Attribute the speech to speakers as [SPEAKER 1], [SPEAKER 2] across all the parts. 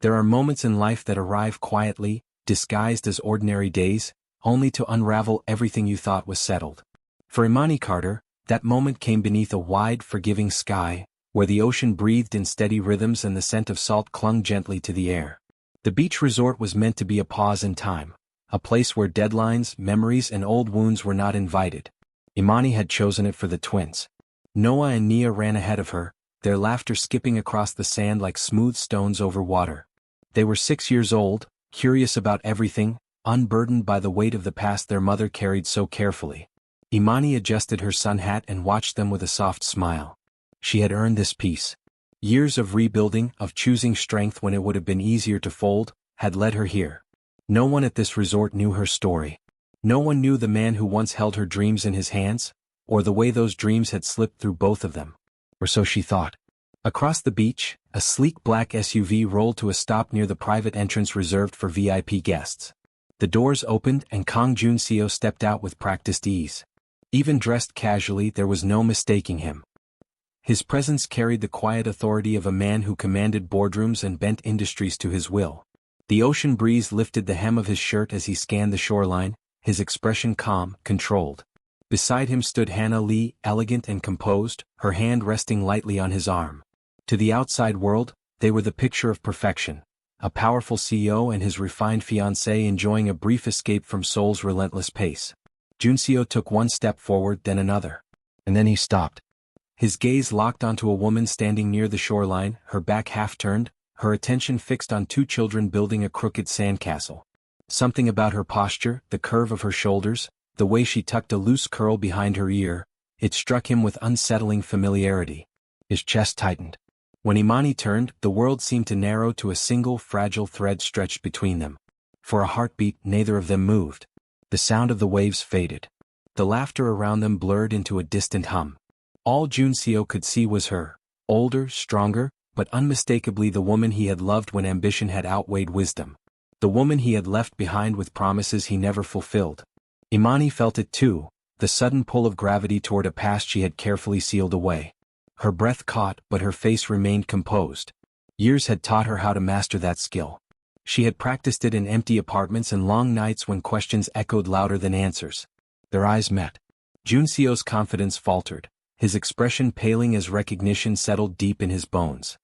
[SPEAKER 1] There are moments in life that arrive quietly, disguised as ordinary days, only to unravel everything you thought was settled. For Imani Carter, that moment came beneath a wide, forgiving sky, where the ocean breathed in steady rhythms and the scent of salt clung gently to the air. The beach resort was meant to be a pause in time, a place where deadlines, memories, and old wounds were not invited. Imani had chosen it for the twins. Noah and Nia ran ahead of her, their laughter skipping across the sand like smooth stones over water. They were 6 years old, curious about everything, unburdened by the weight of the past their mother carried so carefully. Imani adjusted her sun hat and watched them with a soft smile. She had earned this peace. Years of rebuilding, of choosing strength when it would have been easier to fold, had led her here. No one at this resort knew her story. No one knew the man who once held her dreams in his hands, or the way those dreams had slipped through both of them. Or so she thought. Across the beach, a sleek black SUV rolled to a stop near the private entrance reserved for VIP guests. The doors opened and Joon-Seo stepped out with practiced ease. Even dressed casually, there was no mistaking him. His presence carried the quiet authority of a man who commanded boardrooms and bent industries to his will. The ocean breeze lifted the hem of his shirt as he scanned the shoreline, his expression calm, controlled. Beside him stood Hannah Lee, elegant and composed, her hand resting lightly on his arm. To the outside world, they were the picture of perfection. A powerful CEO and his refined fiancée enjoying a brief escape from Seoul's relentless pace. Joon-Seo took one step forward, then another. And then he stopped. His gaze locked onto a woman standing near the shoreline, her back half-turned, her attention fixed on 2 children building a crooked sandcastle. Something about her posture, the curve of her shoulders, the way she tucked a loose curl behind her ear, it struck him with unsettling familiarity. His chest tightened. When Imani turned, the world seemed to narrow to a single fragile thread stretched between them. For a heartbeat, neither of them moved. The sound of the waves faded. The laughter around them blurred into a distant hum. All Joon-Seo could see was her, older, stronger, but unmistakably the woman he had loved when ambition had outweighed wisdom. The woman he had left behind with promises he never fulfilled. Imani felt it too, the sudden pull of gravity toward a past she had carefully sealed away. Her breath caught, but her face remained composed. Years had taught her how to master that skill. She had practiced it in empty apartments and long nights when questions echoed louder than answers. Their eyes met. Joon-Seo's confidence faltered, his expression paling as recognition settled deep in his bones.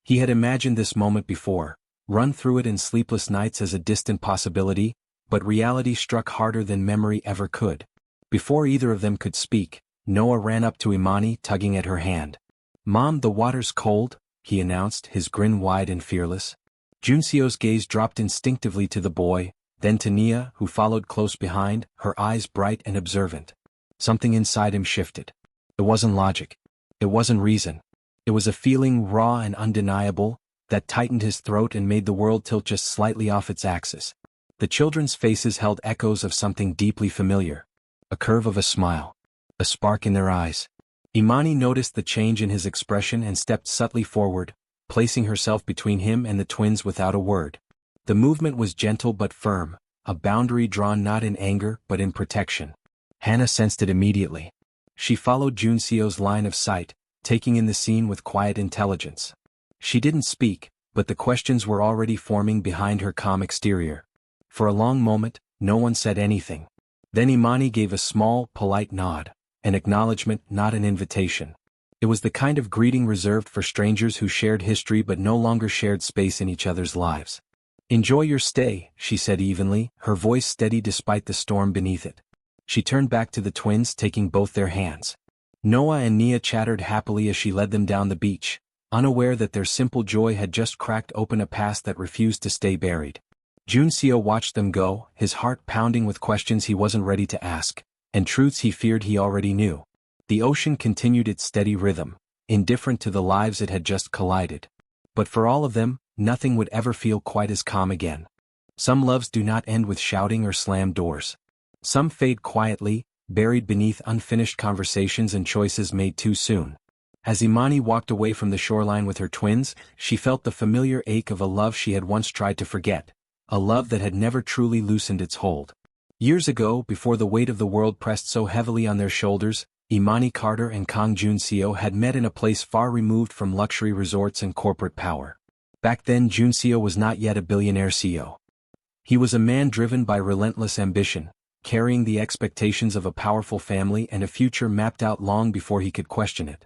[SPEAKER 1] He had imagined this moment before, run through it in sleepless nights as a distant possibility, but reality struck harder than memory ever could. Before either of them could speak, Noah ran up to Imani, tugging at her hand. "Mom, the water's cold," he announced, his grin wide and fearless. Joon-Seo's gaze dropped instinctively to the boy, then to Nia, who followed close behind, her eyes bright and observant. Something inside him shifted. It wasn't logic. It wasn't reason. It was a feeling raw and undeniable, that tightened his throat and made the world tilt just slightly off its axis. The children's faces held echoes of something deeply familiar. A curve of a smile. A spark in their eyes. Imani noticed the change in his expression and stepped subtly forward, placing herself between him and the twins without a word. The movement was gentle but firm, a boundary drawn not in anger but in protection. Hannah sensed it immediately. She followed Joon-Seo's line of sight, taking in the scene with quiet intelligence. She didn't speak, but the questions were already forming behind her calm exterior. For a long moment, no one said anything. Then Imani gave a small, polite nod, an acknowledgement, not an invitation. It was the kind of greeting reserved for strangers who shared history but no longer shared space in each other's lives. "Enjoy your stay," she said evenly, her voice steady despite the storm beneath it. She turned back to the twins, taking both their hands. Noah and Nia chattered happily as she led them down the beach, unaware that their simple joy had just cracked open a past that refused to stay buried. Joon-Seo watched them go, his heart pounding with questions he wasn't ready to ask, and truths he feared he already knew. The ocean continued its steady rhythm, indifferent to the lives it had just collided. But for all of them, nothing would ever feel quite as calm again. Some loves do not end with shouting or slammed doors. Some fade quietly, buried beneath unfinished conversations and choices made too soon. As Imani walked away from the shoreline with her twins, she felt the familiar ache of a love she had once tried to forget, a love that had never truly loosened its hold. Years ago, before the weight of the world pressed so heavily on their shoulders, Imani Carter and Joon-Seo had met in a place far removed from luxury resorts and corporate power. Back then Joon-Seo was not yet a billionaire CEO. He was a man driven by relentless ambition, carrying the expectations of a powerful family and a future mapped out long before he could question it.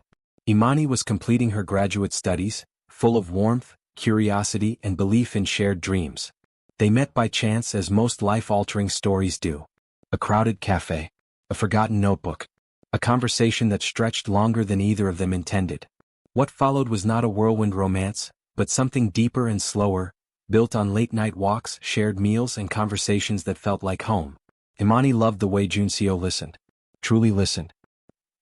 [SPEAKER 1] Imani was completing her graduate studies, full of warmth, curiosity and belief in shared dreams. They met by chance as most life-altering stories do. A crowded cafe. A forgotten notebook. A conversation that stretched longer than either of them intended. What followed was not a whirlwind romance, but something deeper and slower, built on late-night walks, shared meals and conversations that felt like home. Imani loved the way Joon-Seo listened. Truly listened.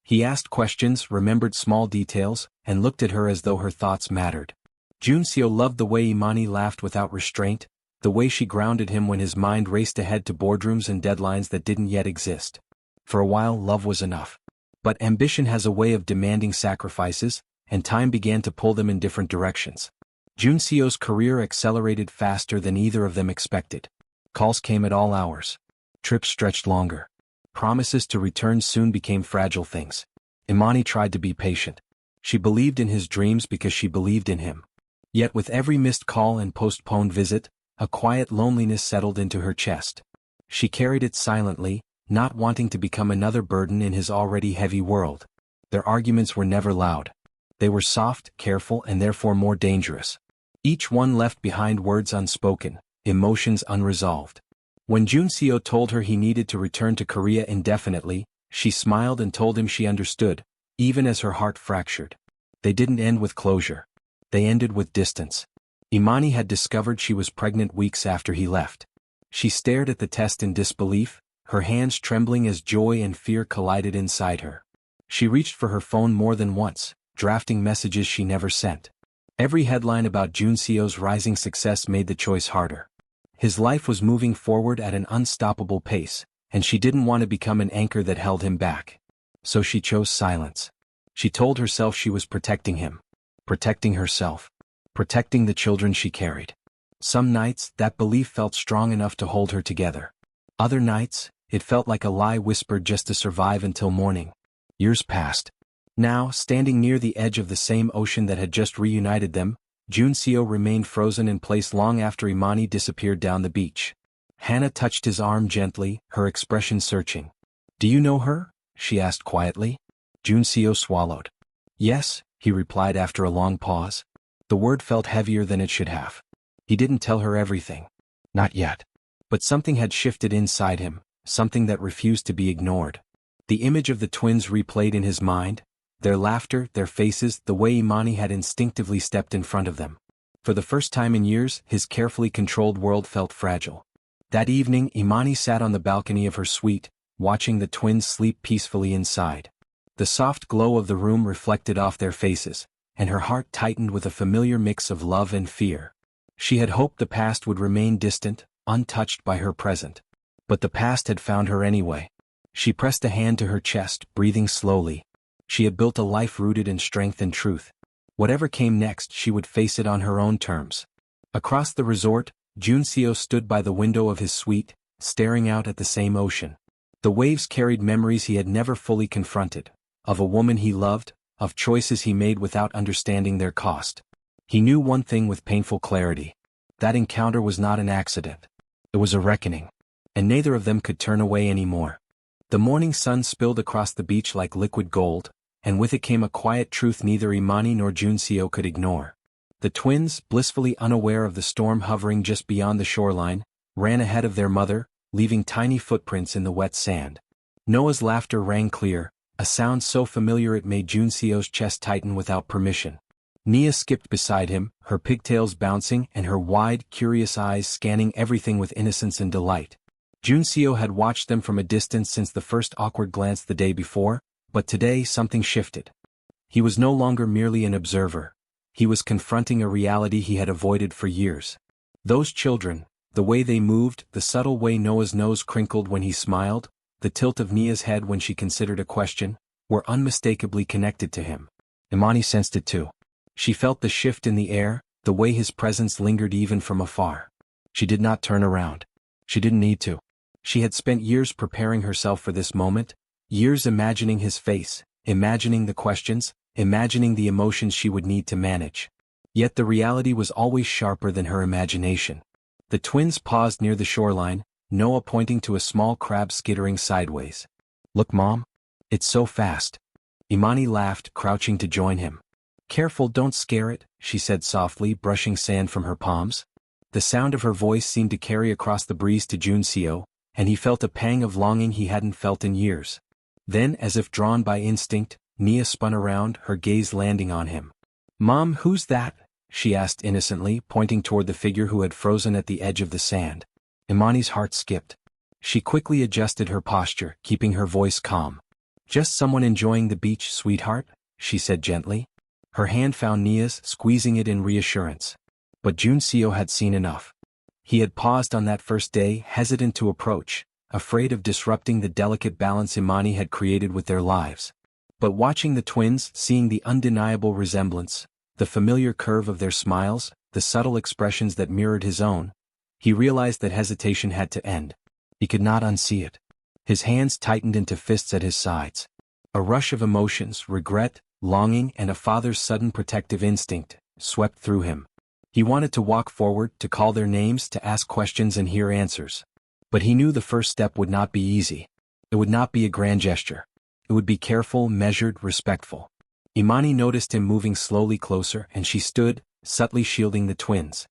[SPEAKER 1] He asked questions, remembered small details, and looked at her as though her thoughts mattered. Joon-Seo loved the way Imani laughed without restraint, the way she grounded him when his mind raced ahead to boardrooms and deadlines that didn't yet exist. For a while love was enough. But ambition has a way of demanding sacrifices, and time began to pull them in different directions. Joon-Seo's career accelerated faster than either of them expected. Calls came at all hours. Trips stretched longer. Promises to return soon became fragile things. Imani tried to be patient. She believed in his dreams because she believed in him. Yet with every missed call and postponed visit, a quiet loneliness settled into her chest. She carried it silently, not wanting to become another burden in his already heavy world. Their arguments were never loud. They were soft, careful, and therefore more dangerous. Each one left behind words unspoken, emotions unresolved. When Joon-Seo told her he needed to return to Korea indefinitely, she smiled and told him she understood, even as her heart fractured. They didn't end with closure. They ended with distance. Imani had discovered she was pregnant weeks after he left. She stared at the test in disbelief, her hands trembling as joy and fear collided inside her. She reached for her phone more than once, drafting messages she never sent. Every headline about Joon-Seo's rising success made the choice harder. His life was moving forward at an unstoppable pace, and she didn't want to become an anchor that held him back. So she chose silence. She told herself she was protecting him. Protecting herself. Protecting the children she carried. Some nights, that belief felt strong enough to hold her together. Other nights, it felt like a lie whispered just to survive until morning. Years passed. Now, standing near the edge of the same ocean that had just reunited them, Joon-Seo remained frozen in place long after Imani disappeared down the beach. Hannah touched his arm gently, her expression searching. "Do you know her?" she asked quietly. Joon-Seo swallowed. "Yes," he replied after a long pause. The word felt heavier than it should have. He didn't tell her everything. Not yet. But something had shifted inside him, something that refused to be ignored. The image of the twins replayed in his mind, their laughter, their faces, the way Imani had instinctively stepped in front of them. For the first time in years, his carefully controlled world felt fragile. That evening, Imani sat on the balcony of her suite, watching the twins sleep peacefully inside. The soft glow of the room reflected off their faces, and her heart tightened with a familiar mix of love and fear. She had hoped the past would remain distant, untouched by her present. But the past had found her anyway. She pressed a hand to her chest, breathing slowly. She had built a life rooted in strength and truth. Whatever came next, she would face it on her own terms. Across the resort, Joon-Seo stood by the window of his suite, staring out at the same ocean. The waves carried memories he had never fully confronted, of a woman he loved, of choices he made without understanding their cost. He knew one thing with painful clarity. That encounter was not an accident. It was a reckoning. And neither of them could turn away anymore. The morning sun spilled across the beach like liquid gold, and with it came a quiet truth neither Imani nor Joon-Seo could ignore. The twins, blissfully unaware of the storm hovering just beyond the shoreline, ran ahead of their mother, leaving tiny footprints in the wet sand. Noah's laughter rang clear, a sound so familiar it made Joon-Seo's chest tighten without permission. Nia skipped beside him, her pigtails bouncing and her wide, curious eyes scanning everything with innocence and delight. Joon-Seo had watched them from a distance since the first awkward glance the day before, but today something shifted. He was no longer merely an observer. He was confronting a reality he had avoided for years. Those children, the way they moved, the subtle way Noah's nose crinkled when he smiled, the tilt of Nia's head when she considered a question, were unmistakably connected to him. Imani sensed it too. She felt the shift in the air, the way his presence lingered even from afar. She did not turn around. She didn't need to. She had spent years preparing herself for this moment, years imagining his face, imagining the questions, imagining the emotions she would need to manage. Yet the reality was always sharper than her imagination. The twins paused near the shoreline, Noah pointing to a small crab skittering sideways. "Look, Mom. It's so fast." Imani laughed, crouching to join him. "Careful, don't scare it," she said softly, brushing sand from her palms. The sound of her voice seemed to carry across the breeze to Joon-Seo, and he felt a pang of longing he hadn't felt in years. Then, as if drawn by instinct, Nia spun around, her gaze landing on him. "Mom, who's that?" she asked innocently, pointing toward the figure who had frozen at the edge of the sand. Imani's heart skipped. She quickly adjusted her posture, keeping her voice calm. "Just someone enjoying the beach, sweetheart," she said gently. Her hand found Nia's, squeezing it in reassurance. But Joon-Seo had seen enough. He had paused on that first day, hesitant to approach, afraid of disrupting the delicate balance Imani had created with their lives. But watching the twins, seeing the undeniable resemblance, the familiar curve of their smiles, the subtle expressions that mirrored his own, he realized that hesitation had to end. He could not unsee it. His hands tightened into fists at his sides. A rush of emotions, regret, longing, and a father's sudden protective instinct swept through him. He wanted to walk forward, to call their names, to ask questions and hear answers. But he knew the first step would not be easy. It would not be a grand gesture. It would be careful, measured, respectful. Imani noticed him moving slowly closer, and she stood, subtly shielding the twins.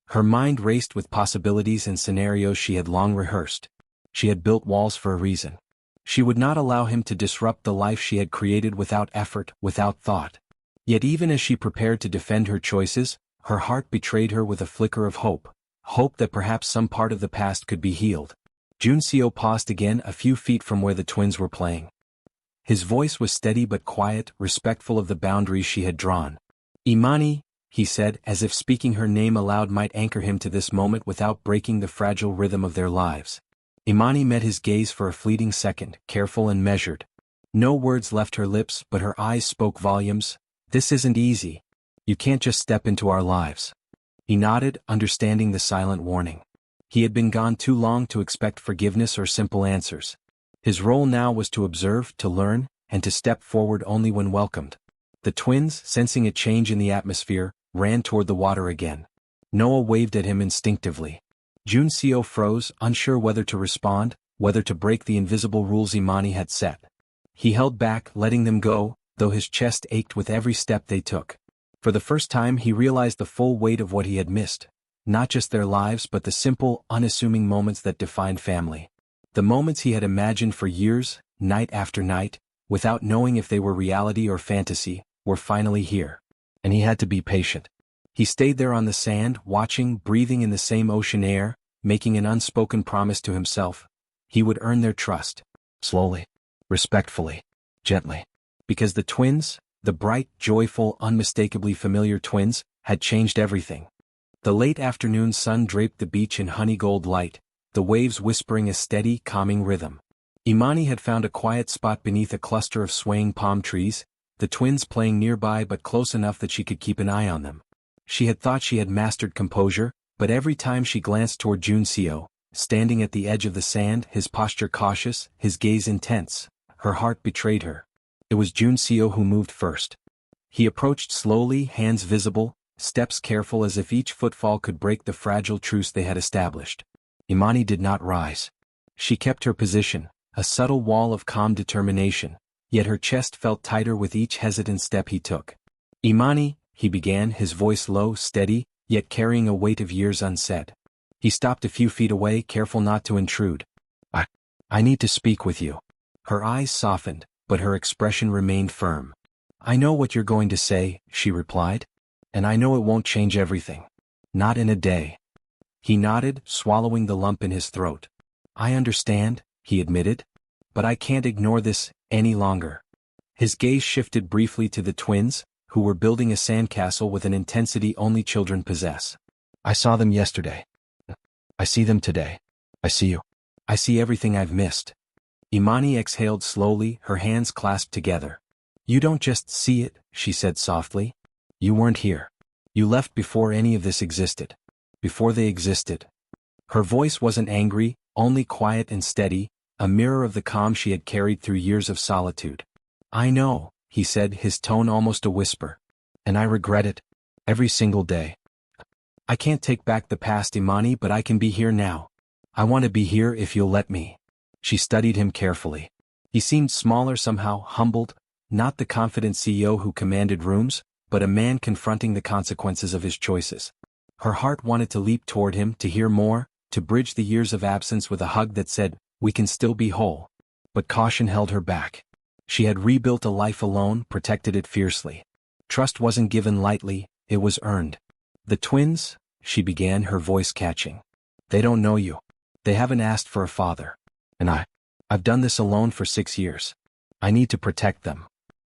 [SPEAKER 1] Her mind raced with possibilities and scenarios she had long rehearsed. She had built walls for a reason. She would not allow him to disrupt the life she had created without effort, without thought. Yet even as she prepared to defend her choices, her heart betrayed her with a flicker of hope. Hope that perhaps some part of the past could be healed. Joon-Seo paused again, a few feet from where the twins were playing. His voice was steady but quiet, respectful of the boundaries she had drawn. "Imani," he said, as if speaking her name aloud might anchor him to this moment without breaking the fragile rhythm of their lives. Imani met his gaze for a fleeting second, careful and measured. No words left her lips, but her eyes spoke volumes. "This isn't easy. You can't just step into our lives." He nodded, understanding the silent warning. He had been gone too long to expect forgiveness or simple answers. His role now was to observe, to learn, and to step forward only when welcomed. The twins, sensing a change in the atmosphere, ran toward the water again. Noah waved at him instinctively. Joon-Seo froze, unsure whether to respond, whether to break the invisible rules Imani had set. He held back, letting them go, though his chest ached with every step they took. For the first time he realized the full weight of what he had missed. Not just their lives but the simple, unassuming moments that defined family. The moments he had imagined for years, night after night, without knowing if they were reality or fantasy, were finally here. And he had to be patient. He stayed there on the sand, watching, breathing in the same ocean air, making an unspoken promise to himself. He would earn their trust. Slowly. Respectfully. Gently. Because the twins, the bright, joyful, unmistakably familiar twins, had changed everything. The late afternoon sun draped the beach in honey-gold light, the waves whispering a steady, calming rhythm. Imani had found a quiet spot beneath a cluster of swaying palm trees, the twins playing nearby but close enough that she could keep an eye on them. She had thought she had mastered composure, but every time she glanced toward Joon-Seo, standing at the edge of the sand, his posture cautious, his gaze intense, her heart betrayed her. It was Joon-Seo who moved first. He approached slowly, hands visible, steps careful as if each footfall could break the fragile truce they had established. Imani did not rise. She kept her position, a subtle wall of calm determination, yet her chest felt tighter with each hesitant step he took. "Imani," he began, his voice low, steady, yet carrying a weight of years unsaid. He stopped a few feet away, careful not to intrude. I need to speak with you." Her eyes softened, but her expression remained firm. "I know what you're going to say," she replied. "And I know it won't change everything. Not in a day." He nodded, swallowing the lump in his throat. "I understand," he admitted. "But I can't ignore this any longer." His gaze shifted briefly to the twins, who were building a sandcastle with an intensity only children possess. "I saw them yesterday. I see them today. I see you. I see everything I've missed." Imani exhaled slowly, her hands clasped together. "You don't just see it," she said softly. "You weren't here. You left before any of this existed. Before they existed." Her voice wasn't angry, only quiet and steady, a mirror of the calm she had carried through years of solitude. "I know," he said, his tone almost a whisper. "And I regret it. Every single day. I can't take back the past, Imani, but I can be here now. I want to be here if you'll let me. She studied him carefully. He seemed smaller, somehow humbled, not the confident CEO who commanded rooms, but a man confronting the consequences of his choices. Her heart wanted to leap toward him, to hear more, to bridge the years of absence with a hug that said, "We can still be whole." But caution held her back. She had rebuilt a life alone, protected it fiercely. Trust wasn't given lightly, it was earned. "The twins," she began, her voice catching. "They don't know you. They haven't asked for a father. And I've done this alone for 6 years. I need to protect them."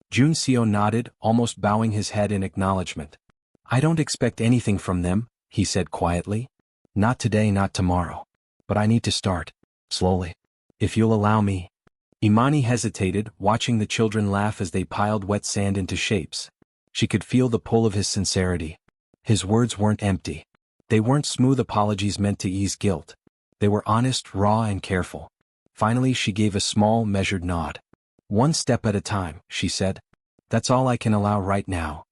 [SPEAKER 1] Joon-Seo nodded, almost bowing his head in acknowledgement. "I don't expect anything from them," he said quietly. "Not today, not tomorrow. But I need to start. Slowly. If you'll allow me." Imani hesitated, watching the children laugh as they piled wet sand into shapes. She could feel the pull of his sincerity. His words weren't empty. They weren't smooth apologies meant to ease guilt. They were honest, raw, and careful. Finally, she gave a small, measured nod. "One step at a time," she said. "That's all I can allow right now."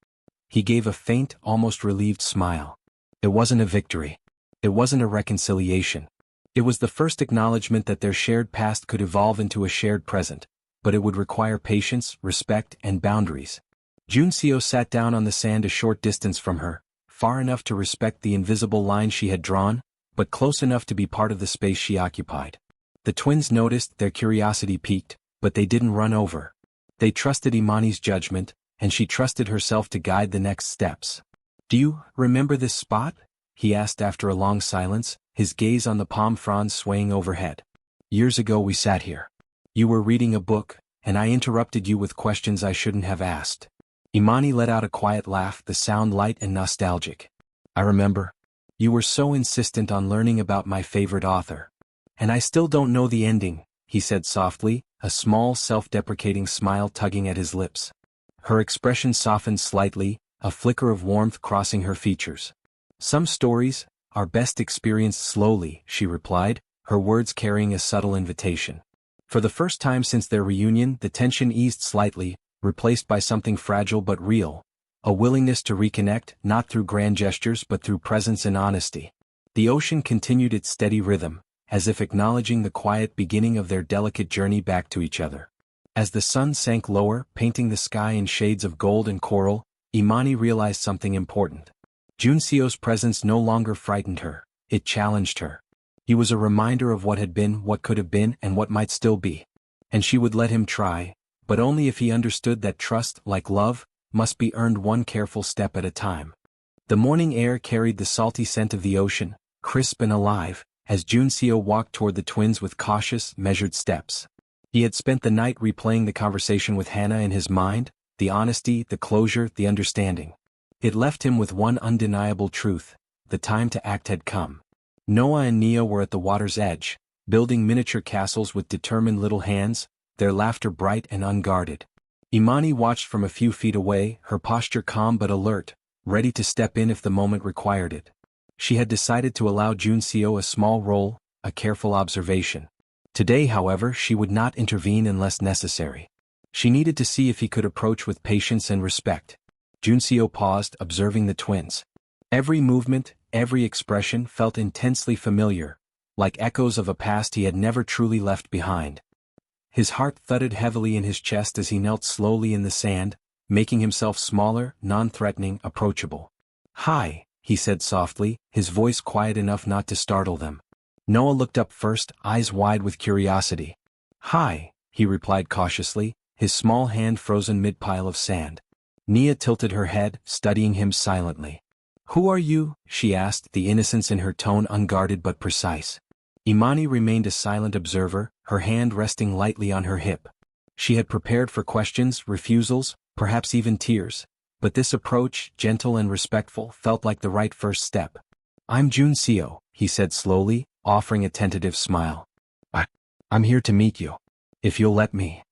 [SPEAKER 1] He gave a faint, almost relieved smile. It wasn't a victory. It wasn't a reconciliation. It was the first acknowledgement that their shared past could evolve into a shared present, but it would require patience, respect, and boundaries. Joon-Seo sat down on the sand a short distance from her, far enough to respect the invisible line she had drawn, but close enough to be part of the space she occupied. The twins noticed, their curiosity piqued, but they didn't run over. They trusted Imani's judgment, and she trusted herself to guide the next steps. "Do you remember this spot?" he asked after a long silence, his gaze on the palm fronds swaying overhead. "Years ago we sat here. You were reading a book, and I interrupted you with questions I shouldn't have asked." Imani let out a quiet laugh, the sound light and nostalgic. "I remember. You were so insistent on learning about my favorite author. And I still don't know the ending," he said softly, a small self-deprecating smile tugging at his lips. Her expression softened slightly, a flicker of warmth crossing her features. "Some stories are best experienced slowly," she replied, her words carrying a subtle invitation. For the first time since their reunion, the tension eased slightly, replaced by something fragile but real, a willingness to reconnect, not through grand gestures but through presence and honesty. The ocean continued its steady rhythm, as if acknowledging the quiet beginning of their delicate journey back to each other. As the sun sank lower, painting the sky in shades of gold and coral, Imani realized something important. Joon-Seo's presence no longer frightened her, it challenged her. He was a reminder of what had been, what could have been, and what might still be. And she would let him try, but only if he understood that trust, like love, must be earned one careful step at a time. The morning air carried the salty scent of the ocean, crisp and alive, as Joon-Seo walked toward the twins with cautious, measured steps. He had spent the night replaying the conversation with Hannah in his mind, the honesty, the closure, the understanding. It left him with one undeniable truth: the time to act had come. Noah and Nia were at the water's edge, building miniature castles with determined little hands, their laughter bright and unguarded. Imani watched from a few feet away, her posture calm but alert, ready to step in if the moment required it. She had decided to allow Joon-Seo a small role, a careful observation. Today, however, she would not intervene unless necessary. She needed to see if he could approach with patience and respect. Joon-Seo paused, observing the twins. Every movement, every expression felt intensely familiar, like echoes of a past he had never truly left behind. His heart thudded heavily in his chest as he knelt slowly in the sand, making himself smaller, non-threatening, approachable. "Hi," he said softly, his voice quiet enough not to startle them. Noah looked up first, eyes wide with curiosity. "Hi," he replied cautiously, his small hand frozen mid-pile of sand. Nia tilted her head, studying him silently. "Who are you?" she asked, the innocence in her tone unguarded but precise. Imani remained a silent observer, her hand resting lightly on her hip. She had prepared for questions, refusals, perhaps even tears, but this approach, gentle and respectful, felt like the right first step. "I'm Joon-Seo," he said slowly, offering a tentative smile. I'm here to meet you. If you'll let me."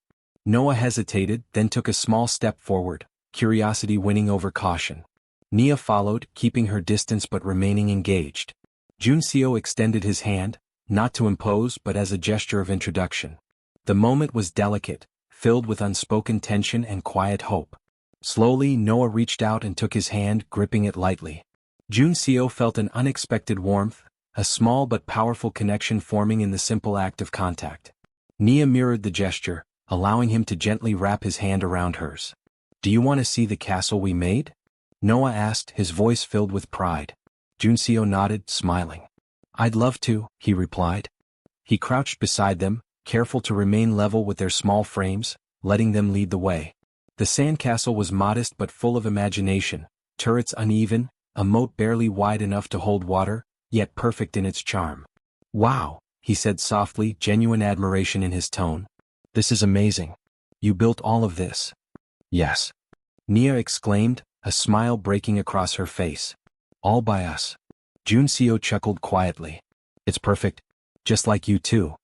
[SPEAKER 1] Noah hesitated, then took a small step forward, curiosity winning over caution. Nia followed, keeping her distance but remaining engaged. Joon-Seo extended his hand, not to impose but as a gesture of introduction. The moment was delicate, filled with unspoken tension and quiet hope. Slowly, Noah reached out and took his hand, gripping it lightly. Joon-Seo felt an unexpected warmth, a small but powerful connection forming in the simple act of contact. Nia mirrored the gesture, allowing him to gently wrap his hand around hers. "Do you want to see the castle we made?" Noah asked, his voice filled with pride. Joon-Seo nodded, smiling. "I'd love to," he replied. He crouched beside them, careful to remain level with their small frames, letting them lead the way. The sandcastle was modest but full of imagination, turrets uneven, a moat barely wide enough to hold water, yet perfect in its charm. "Wow," he said softly, genuine admiration in his tone. "This is amazing. You built all of this?" "Yes," Nia exclaimed, a smile breaking across her face. "All by us." Joon-Seo chuckled quietly. "It's perfect. Just like you too."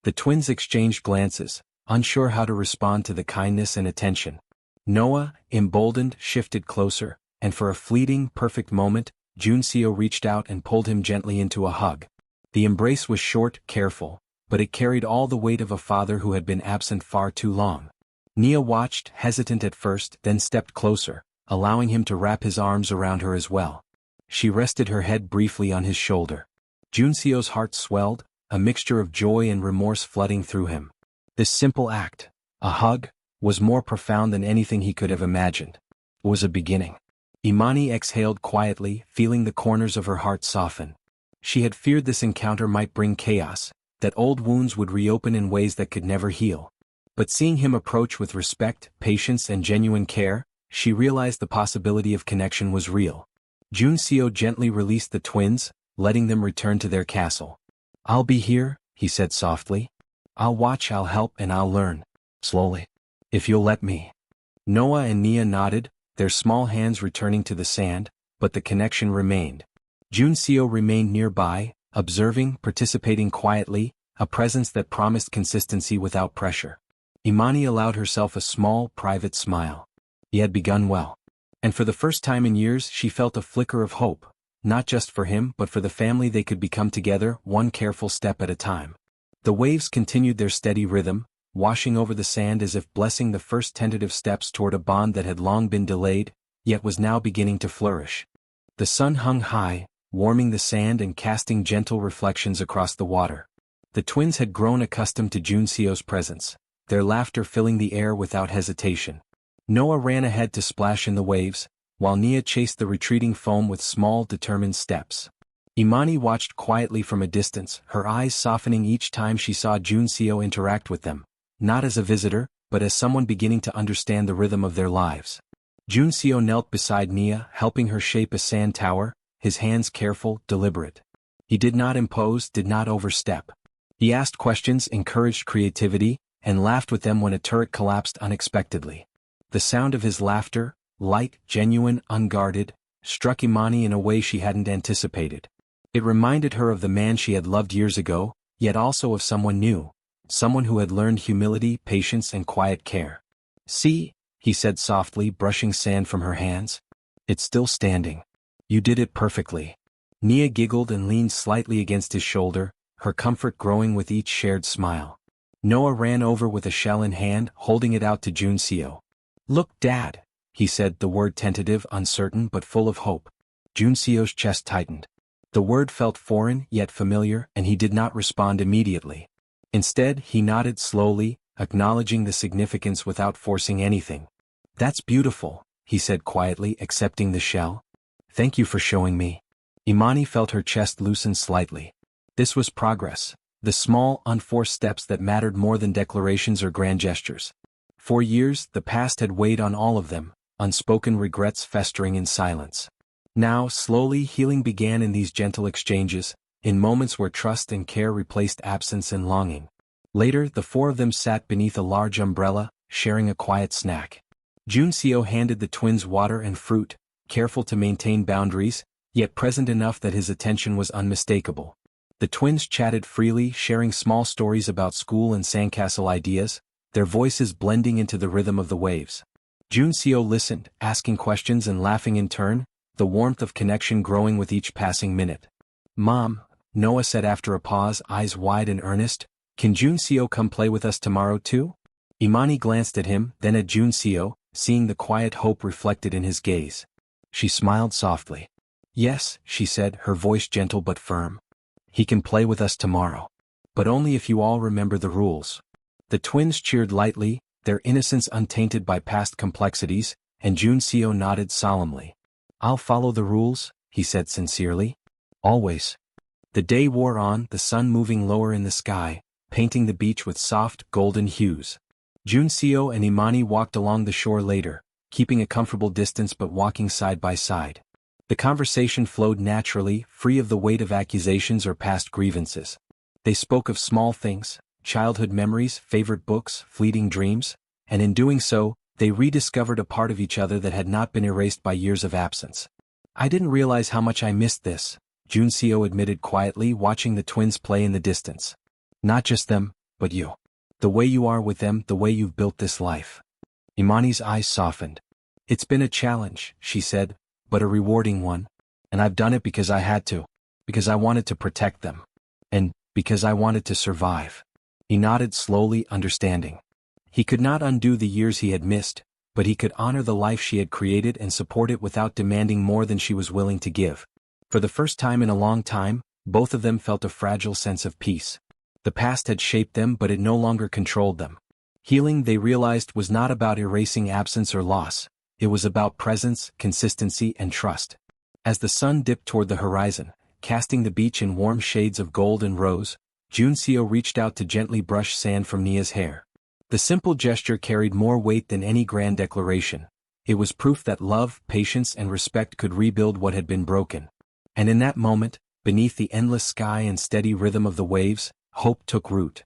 [SPEAKER 1] The twins exchanged glances, unsure how to respond to the kindness and attention. Noah, emboldened, shifted closer, and for a fleeting, perfect moment, Joon-Seo reached out and pulled him gently into a hug. The embrace was short, careful, but it carried all the weight of a father who had been absent far too long. Nia watched, hesitant at first, then stepped closer, allowing him to wrap his arms around her as well. She rested her head briefly on his shoulder. Joon-Seo's heart swelled, a mixture of joy and remorse flooding through him. This simple act, a hug, was more profound than anything he could have imagined. It was a beginning. Imani exhaled quietly, feeling the corners of her heart soften. She had feared this encounter might bring chaos, that old wounds would reopen in ways that could never heal. But seeing him approach with respect, patience and genuine care, she realized the possibility of connection was real. Joon-Seo gently released the twins, letting them return to their castle. "I'll be here," he said softly. "I'll watch, I'll help and I'll learn. Slowly. If you'll let me." Noah and Nia nodded, their small hands returning to the sand, but the connection remained. Joon-Seo remained nearby, observing, participating quietly, a presence that promised consistency without pressure. Imani allowed herself a small, private smile. He had begun well. And for the first time in years she felt a flicker of hope, not just for him but for the family they could become together, one careful step at a time. The waves continued their steady rhythm, washing over the sand as if blessing the first tentative steps toward a bond that had long been delayed, yet was now beginning to flourish. The sun hung high, warming the sand and casting gentle reflections across the water. The twins had grown accustomed to Joon-Seo's presence, their laughter filling the air without hesitation. Noah ran ahead to splash in the waves, while Nia chased the retreating foam with small, determined steps. Imani watched quietly from a distance, her eyes softening each time she saw Joon-Seo interact with them, not as a visitor, but as someone beginning to understand the rhythm of their lives. Joon-Seo knelt beside Nia, helping her shape a sand tower, his hands careful, deliberate. He did not impose, did not overstep. He asked questions, encouraged creativity, and laughed with them when a turret collapsed unexpectedly. The sound of his laughter, light, genuine, unguarded, struck Imani in a way she hadn't anticipated. It reminded her of the man she had loved years ago, yet also of someone new, someone who had learned humility, patience and quiet care. "See," he said softly, brushing sand from her hands. "It's still standing. You did it perfectly." Nia giggled and leaned slightly against his shoulder, her comfort growing with each shared smile. Noah ran over with a shell in hand, holding it out to Joon-Seo. "Look, Dad," he said, the word tentative, uncertain but full of hope. Joon-Seo's chest tightened. The word felt foreign yet familiar, and he did not respond immediately. Instead, he nodded slowly, acknowledging the significance without forcing anything. "That's beautiful," he said quietly, accepting the shell. "Thank you for showing me." Imani felt her chest loosen slightly. This was progress, the small, unforced steps that mattered more than declarations or grand gestures. For years, the past had weighed on all of them, unspoken regrets festering in silence. Now, slowly, healing began in these gentle exchanges, in moments where trust and care replaced absence and longing. Later, the four of them sat beneath a large umbrella, sharing a quiet snack. Joon-Seo handed the twins water and fruit, careful to maintain boundaries, yet present enough that his attention was unmistakable. The twins chatted freely, sharing small stories about school and sandcastle ideas, their voices blending into the rhythm of the waves. Joon-Seo listened, asking questions and laughing in turn, the warmth of connection growing with each passing minute. "Mom," Noah said after a pause, eyes wide and earnest, "can Joon-Seo come play with us tomorrow too?" Imani glanced at him, then at Joon-Seo, seeing the quiet hope reflected in his gaze. She smiled softly. "Yes," she said, her voice gentle but firm. "He can play with us tomorrow. But only if you all remember the rules." The twins cheered lightly, their innocence untainted by past complexities, and Joon-Seo nodded solemnly. "I'll follow the rules," he said sincerely. "Always." The day wore on, the sun moving lower in the sky, painting the beach with soft, golden hues. Joon-Seo and Imani walked along the shore later, keeping a comfortable distance but walking side by side. The conversation flowed naturally, free of the weight of accusations or past grievances. They spoke of small things, childhood memories, favorite books, fleeting dreams, and in doing so, they rediscovered a part of each other that had not been erased by years of absence. "I didn't realize how much I missed this," Joon-Seo admitted quietly, watching the twins play in the distance. "Not just them, but you. The way you are with them, the way you've built this life." Imani's eyes softened. "It's been a challenge," she said, "but a rewarding one. And I've done it because I had to. Because I wanted to protect them. And because I wanted to survive." He nodded slowly, understanding. He could not undo the years he had missed, but he could honor the life she had created and support it without demanding more than she was willing to give. For the first time in a long time, both of them felt a fragile sense of peace. The past had shaped them, but it no longer controlled them. Healing, they realized, was not about erasing absence or loss. It was about presence, consistency, and trust. As the sun dipped toward the horizon, casting the beach in warm shades of gold and rose, Joon-Seo reached out to gently brush sand from Nia's hair. The simple gesture carried more weight than any grand declaration. It was proof that love, patience, and respect could rebuild what had been broken. And in that moment, beneath the endless sky and steady rhythm of the waves, hope took root.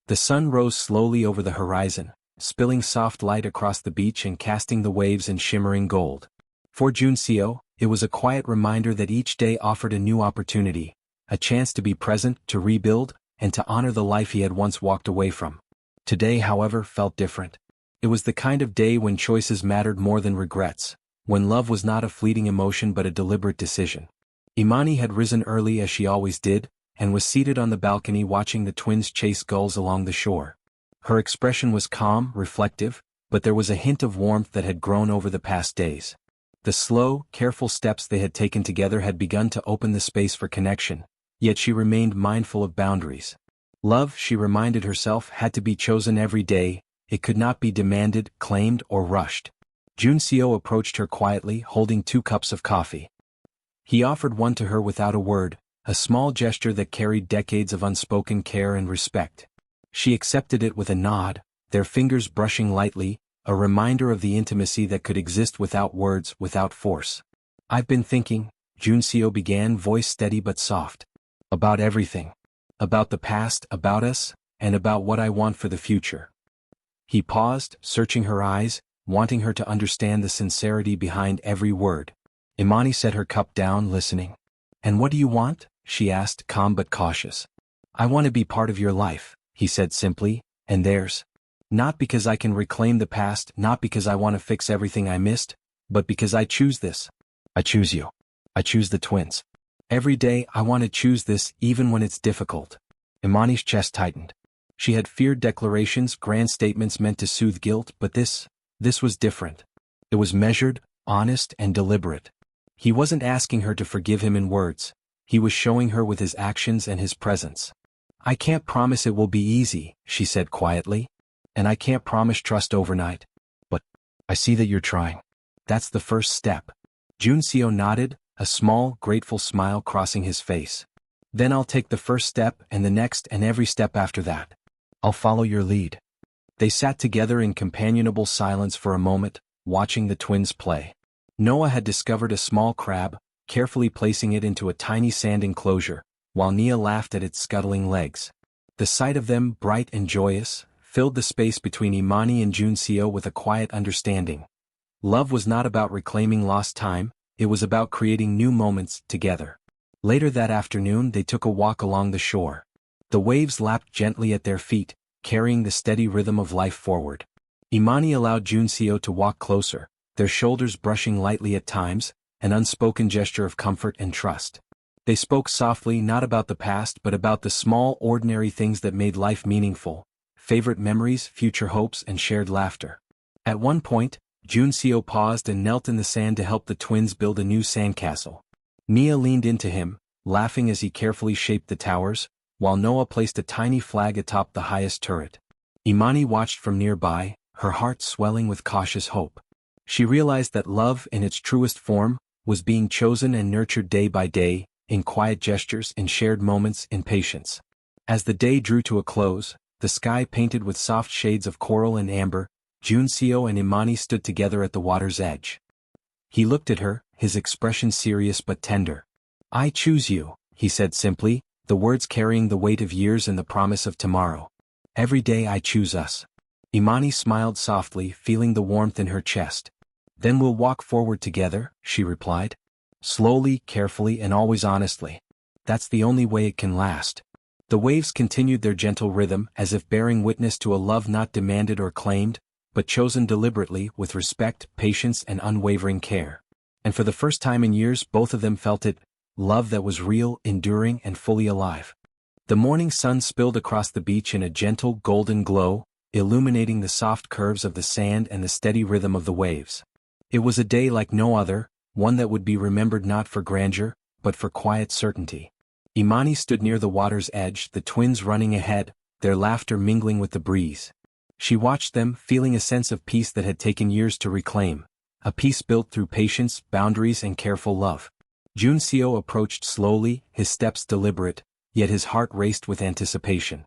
[SPEAKER 1] The sun rose slowly over the horizon, spilling soft light across the beach and casting the waves in shimmering gold. For Joon-Seo, it was a quiet reminder that each day offered a new opportunity, a chance to be present, to rebuild, and to honor the life he had once walked away from. Today, however, felt different. It was the kind of day when choices mattered more than regrets, when love was not a fleeting emotion but a deliberate decision. Imani had risen early as she always did, and was seated on the balcony watching the twins chase gulls along the shore. Her expression was calm, reflective, but there was a hint of warmth that had grown over the past days. The slow, careful steps they had taken together had begun to open the space for connection, yet she remained mindful of boundaries. Love, she reminded herself, had to be chosen every day. It could not be demanded, claimed, or rushed. Joon-Seo approached her quietly, holding 2 cups of coffee. He offered one to her without a word, a small gesture that carried decades of unspoken care and respect. She accepted it with a nod, their fingers brushing lightly, a reminder of the intimacy that could exist without words, without force. "I've been thinking," Joon-Seo began, voice steady but soft. "About everything. About the past, about us, and about what I want for the future." He paused, searching her eyes, wanting her to understand the sincerity behind every word. Imani set her cup down, listening. "And what do you want?" she asked, calm but cautious. "I want to be part of your life," he said simply, "and theirs. Not because I can reclaim the past, not because I want to fix everything I missed, but because I choose this. I choose you. I choose the twins. Every day I want to choose this, even when it's difficult." Imani's chest tightened. She had feared declarations, grand statements meant to soothe guilt, but this was different. It was measured, honest, and deliberate. He wasn't asking her to forgive him in words. He was showing her with his actions and his presence. "I can't promise it will be easy," she said quietly. "And I can't promise trust overnight. But I see that you're trying. That's the first step." Joon-Seo nodded, a small, grateful smile crossing his face. "Then I'll take the first step and the next and every step after that. I'll follow your lead." They sat together in companionable silence for a moment, watching the twins play. Noah had discovered a small crab, carefully placing it into a tiny sand enclosure, while Nia laughed at its scuttling legs. The sight of them, bright and joyous, filled the space between Imani and Joon-Seo with a quiet understanding. Love was not about reclaiming lost time, it was about creating new moments together. Later that afternoon they took a walk along the shore. The waves lapped gently at their feet, carrying the steady rhythm of life forward. Imani allowed Joon-Seo to walk closer, their shoulders brushing lightly at times, an unspoken gesture of comfort and trust. They spoke softly, not about the past but about the small, ordinary things that made life meaningful, favorite memories, future hopes, and shared laughter. At one point, Joon-Seo paused and knelt in the sand to help the twins build a new sandcastle. Nia leaned into him, laughing as he carefully shaped the towers, while Noah placed a tiny flag atop the highest turret. Imani watched from nearby, her heart swelling with cautious hope. She realized that love in its truest form was being chosen and nurtured day by day, in quiet gestures, in shared moments, in patience. As the day drew to a close, the sky painted with soft shades of coral and amber, Joon-Seo and Imani stood together at the water's edge. He looked at her, his expression serious but tender. "I choose you," he said simply, the words carrying the weight of years and the promise of tomorrow. "Every day I choose us." Imani smiled softly, feeling the warmth in her chest. "Then we'll walk forward together," she replied. "Slowly, carefully, and always honestly. That's the only way it can last." The waves continued their gentle rhythm, as if bearing witness to a love not demanded or claimed, but chosen deliberately, with respect, patience, and unwavering care. And for the first time in years, both of them felt it, love that was real, enduring, and fully alive. The morning sun spilled across the beach in a gentle golden glow, illuminating the soft curves of the sand and the steady rhythm of the waves. It was a day like no other, one that would be remembered not for grandeur, but for quiet certainty. Imani stood near the water's edge, the twins running ahead, their laughter mingling with the breeze. She watched them, feeling a sense of peace that had taken years to reclaim, a peace built through patience, boundaries, and careful love. Joon-Seo approached slowly, his steps deliberate, yet his heart raced with anticipation.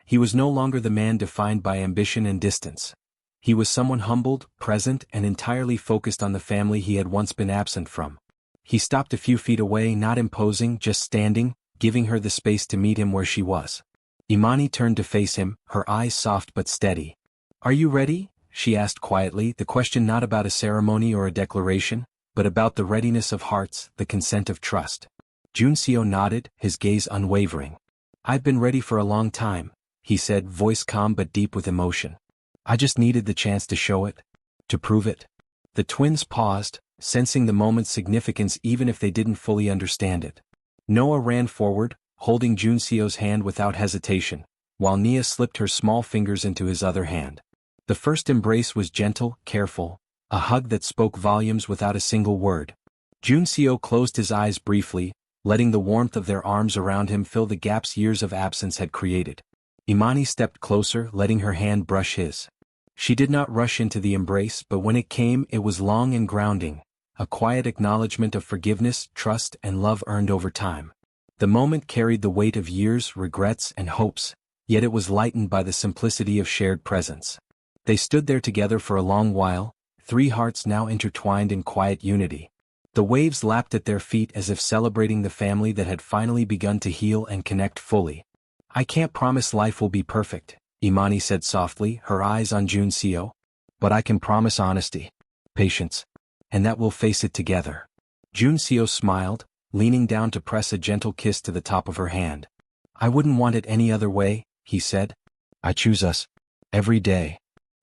[SPEAKER 1] He was no longer the man defined by ambition and distance. He was someone humbled, present, and entirely focused on the family he had once been absent from. He stopped a few feet away, not imposing, just standing, giving her the space to meet him where she was. Imani turned to face him, her eyes soft but steady. "Are you ready?" she asked quietly, the question not about a ceremony or a declaration, but about the readiness of hearts, the consent of trust. Joon-Seo nodded, his gaze unwavering. "I've been ready for a long time," he said, voice calm but deep with emotion. "I just needed the chance to show it, to prove it." The twins paused, sensing the moment's significance even if they didn't fully understand it. Noah ran forward, holding Joon-Seo's hand without hesitation, while Nia slipped her small fingers into his other hand. The first embrace was gentle, careful, a hug that spoke volumes without a single word. Joon-Seo closed his eyes briefly, letting the warmth of their arms around him fill the gaps years of absence had created. Imani stepped closer, letting her hand brush his. She did not rush into the embrace, but when it came, it was long and grounding, a quiet acknowledgement of forgiveness, trust, and love earned over time. The moment carried the weight of years, regrets, and hopes, yet it was lightened by the simplicity of shared presence. They stood there together for a long while, three hearts now intertwined in quiet unity. The waves lapped at their feet as if celebrating the family that had finally begun to heal and connect fully. "I can't promise life will be perfect," Imani said softly, her eyes on Joon-Seo. "But I can promise honesty, patience, and that we'll face it together." Joon-Seo smiled, leaning down to press a gentle kiss to the top of her hand. "I wouldn't want it any other way," he said. "I choose us. Every day."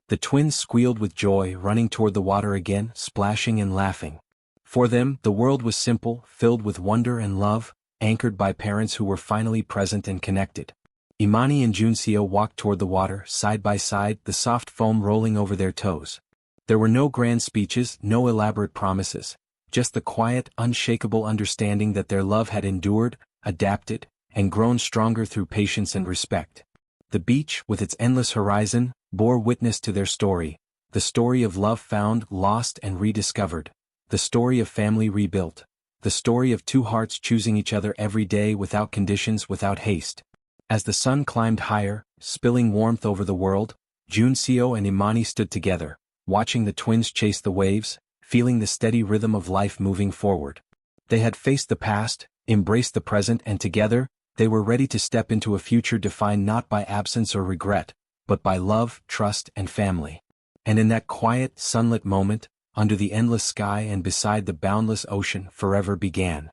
[SPEAKER 1] The twins squealed with joy, running toward the water again, splashing and laughing. For them, the world was simple, filled with wonder and love, anchored by parents who were finally present and connected. Imani and Joon-Seo walked toward the water, side by side, the soft foam rolling over their toes. There were no grand speeches, no elaborate promises, just the quiet, unshakable understanding that their love had endured, adapted, and grown stronger through patience and respect. The beach, with its endless horizon, bore witness to their story, the story of love found, lost, and rediscovered, the story of family rebuilt, the story of two hearts choosing each other every day without conditions, without haste. As the sun climbed higher, spilling warmth over the world, Joon-Seo and Imani stood together, watching the twins chase the waves, feeling the steady rhythm of life moving forward. They had faced the past, embraced the present, and together, they were ready to step into a future defined not by absence or regret, but by love, trust, and family. And in that quiet, sunlit moment, under the endless sky and beside the boundless ocean, forever began.